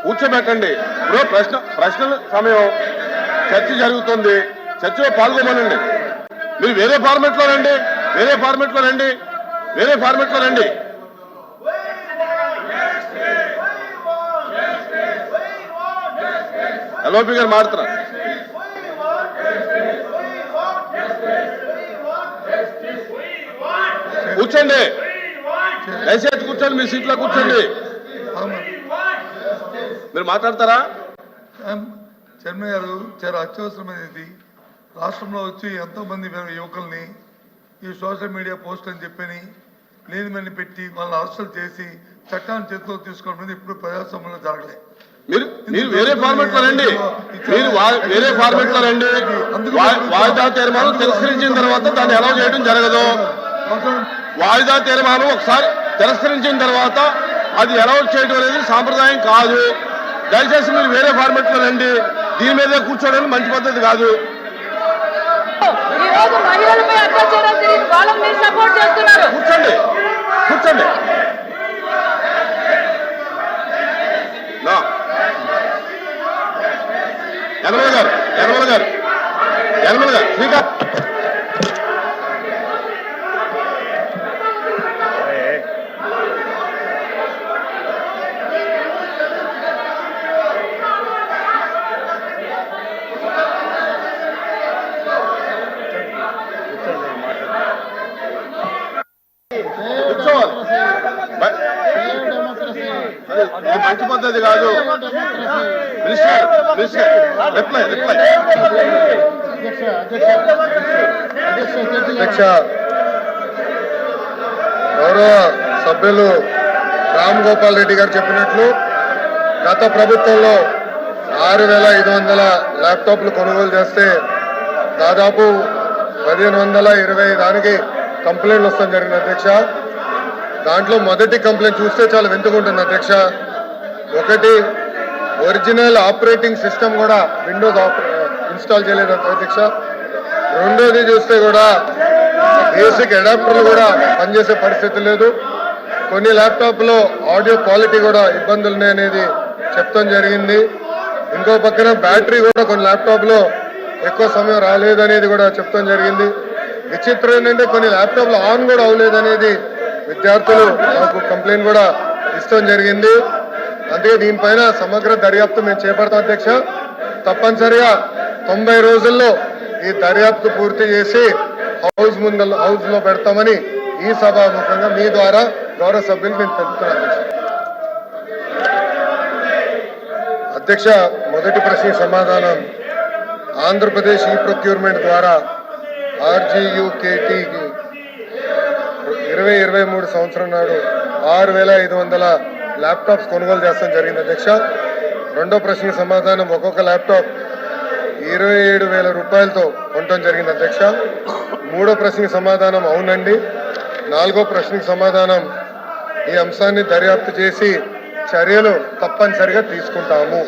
కూర్చోబెట్టండి. ఇప్పుడు ప్రశ్నల సమయం, చర్చ జరుగుతుంది, చర్చలో పాల్గొమనండి. మీరు వేరే ఫార్మెట్లో రండి. ఎల్ఓపి గారు మారుతున్నారు. కూర్చోండి, దయచేసి కూర్చోండి, మీ సీట్లో కూర్చోండి. మీరు మాట్లాడతారా? చైర్మన్ గారు చాలా అత్యవసరమైనది. రాష్ట్రంలో వచ్చి ఎంతోమంది యువకుల్ని ఈ సోషల్ మీడియా పోస్ట్ అని చెప్పని లేనిమని పెట్టి వాళ్ళని అరెస్టులు చేసి చట్టాన్ని చేతిలో తీసుకోవడం ఇప్పుడు ప్రజాస్వామ్యంలో జరగలేదు. మీరు వేరే ఫార్మెట్ లో రండి. వాయిదా తీర్మానం తిరస్కరించిన తర్వాత దాన్ని అలౌ చేయడం జరగదు. వాయిదా తీర్మానం ఒకసారి తిరస్కరించిన తర్వాత అది అలౌ చేయడం అనేది సాంప్రదాయం కాదు. దయచేసి మీరు వేరే ఫార్మెట్ లో రండి. దీని మీద కూర్చోవడం మంచి పద్ధతి కాదు. కూర్చోండి. యనమల గారు శ్రీకాంత్ మంచి పద్ధతి కాదు. అధ్యక్ష, గౌరవ సభ్యులు రామ్ గోపాల్ రెడ్డి గారు చెప్పినట్లు గత ప్రభుత్వంలో 6,500 ల్యాప్టాప్లు కొనుగోలు చేస్తే దాదాపు 1,520 దానికి కంప్లైంట్లు వస్తాం జరిగింది అధ్యక్ష. దాంట్లో మొదటి కంప్లైంట్ చూస్తే చాలా వింటుకుంటుంది అధ్యక్ష. ఒకటి, ఒరిజినల్ ఆపరేటింగ్ సిస్టమ్ కూడా విండోస్ ఇన్స్టాల్ చేయలేదు అధ్యక్ష. రెండోది చూస్తే కూడా బేసిక్ అడాప్టర్లు కూడా పనిచేసే పరిస్థితి లేదు. కొన్ని ల్యాప్టాప్లో ఆడియో క్వాలిటీ కూడా ఇబ్బందులు ఉన్నాయనేది చెప్తాం జరిగింది. ఇంకో పక్కన బ్యాటరీ కూడా కొన్ని ల్యాప్టాప్లో ఎక్కువ సమయం రాలేదనేది కూడా చెప్తాం జరిగింది. విచిత్రం ఏంటంటే కొన్ని ల్యాప్టాప్లు ఆన్ కూడా అవ్వలేదనేది విద్యార్థులు మాకు కంప్లైంట్ కూడా ఇస్తాం జరిగింది. అందుకే దీనిపైన సమగ్ర దర్యాప్తు మేము చేపడతాం అధ్యక్ష. తప్పనిసరిగా 90 రోజుల్లో ఈ దర్యాప్తు పూర్తి చేసి హౌస్ లో పెడతామని ఈ సభాముఖంగా మీ ద్వారా గౌరవ సభ్యులు నేను తెలుపుతున్నాను అధ్యక్ష. మొదటి ప్రశ్న సమాధానం, ఆంధ్రప్రదేశ్ ఈ ప్రొక్యూర్మెంట్ ద్వారా RGUKTకి 2023 సంవత్సరం నాడు 6,500 ల్యాప్టాప్స్ కొనుగోలు చేస్తాం జరిగింది అధ్యక్ష. రెండో ప్రశ్నకి సమాధానం, ఒక్కొక్క ల్యాప్టాప్ 27,000 రూపాయలతో కొనడం జరిగింది అధ్యక్ష. మూడో ప్రశ్నకి సమాధానం అవునండి. నాలుగో ప్రశ్నకి సమాధానం, ఈ అంశాన్ని దర్యాప్తు చేసి చర్యలు తప్పనిసరిగా తీసుకుంటాము.